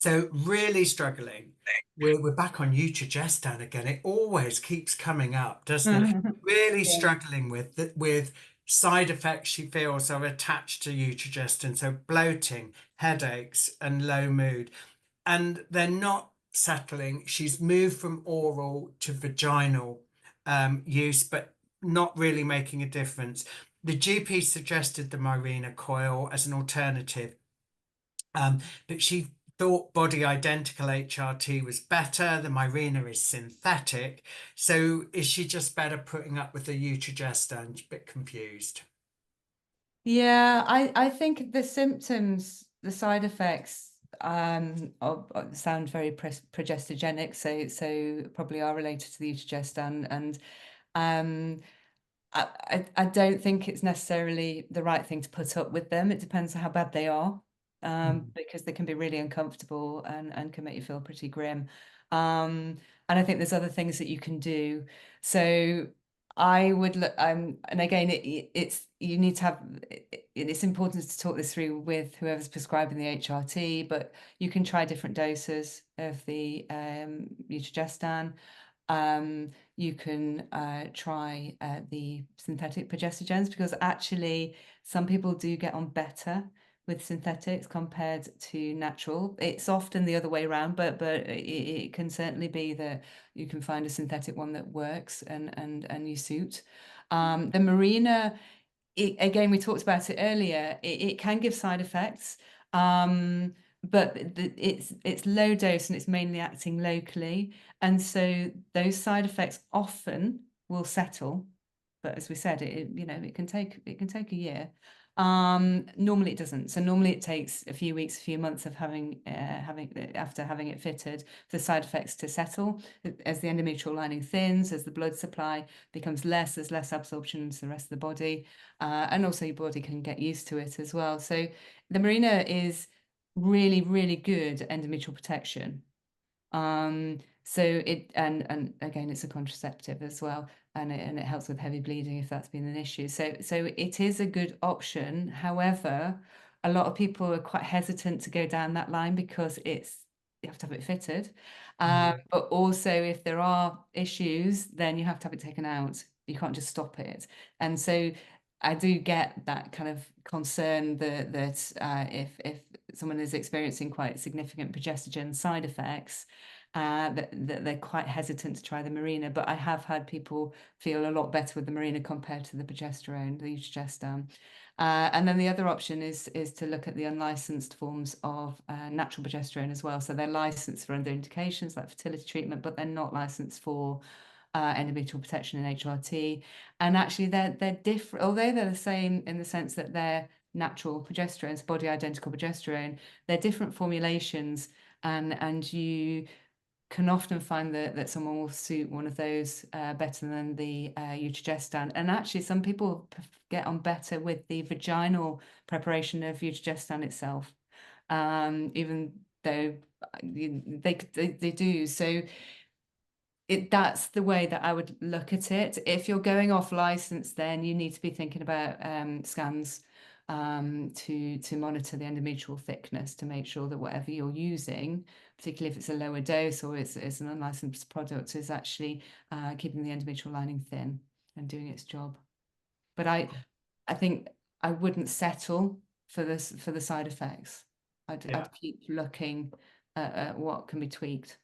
So really struggling. We're back on Utrogestan again. It always keeps coming up, doesn't it? Really Yeah. struggling with side effects she feels are attached to Utrogestan. So bloating, headaches, and low mood. And they're not settling. She's moved from oral to vaginal use, but not really making a difference. The GP suggested the Mirena coil as an alternative, but she thought body identical HRT was better. The Mirena is synthetic. So is she just better putting up with the Utrogestan? She's a bit confused. Yeah, I think the symptoms, the side effects, sound very progestogenic, so probably are related to the Utrogestan, and um, I don't think it's necessarily the right thing to put up with them. It depends on how bad they are, Mm. because they can be really uncomfortable and can make you feel pretty grim. And I think there's other things that you can do. So I would look, and again, it's you need to have. It's important to talk this through with whoever's prescribing the HRT, but you can try different doses of the Utrogestan. You can try the synthetic progestogens, because actually some people do get on better with synthetics compared to natural. It's often the other way around, but it can certainly be that you can find a synthetic one that works and you suit. The Mirena, again, we talked about it earlier. It can give side effects. But it's low dose and it's mainly acting locally, and so those side effects often will settle. But as we said, it can take a year. Normally it doesn't. So normally it takes a few weeks, a few months of having after having it fitted for the side effects to settle. As the endometrial lining thins, as the blood supply becomes less, there's less absorption into the rest of the body, and also your body can get used to it as well. So the Mirena is really, really good endometrial protection. So and again, it's a contraceptive as well, and it helps with heavy bleeding if that's been an issue. So it is a good option. However, a lot of people are quite hesitant to go down that line because you have to have it fitted. Mm. But also if there are issues, then you have to have it taken out. You can't just stop it. And so I do get that kind of concern that if someone is experiencing quite significant progestogen side effects, that they're quite hesitant to try the Mirena. But I have had people feel a lot better with the Mirena compared to the progesterone, the Utrogestan. And then the other option is to look at the unlicensed forms of natural progesterone as well. So they're licensed for other indications like fertility treatment, but they're not licensed for endometrial protection and HRT. And actually, they're different, although they're the same in the sense that they're natural progesterones, body identical progesterone. They're different formulations, and you can often find that someone will suit one of those better than the Utrogestan. And actually, some people get on better with the vaginal preparation of Utrogestan itself, even though they do. So that's the way that I would look at it. If you're going off license, then you need to be thinking about scans to monitor the endometrial thickness to make sure that whatever you're using, particularly if it's a lower dose or it's an unlicensed product, is actually keeping the endometrial lining thin and doing its job. But I think I wouldn't settle for this for the side effects. Yeah. I'd keep looking at what can be tweaked.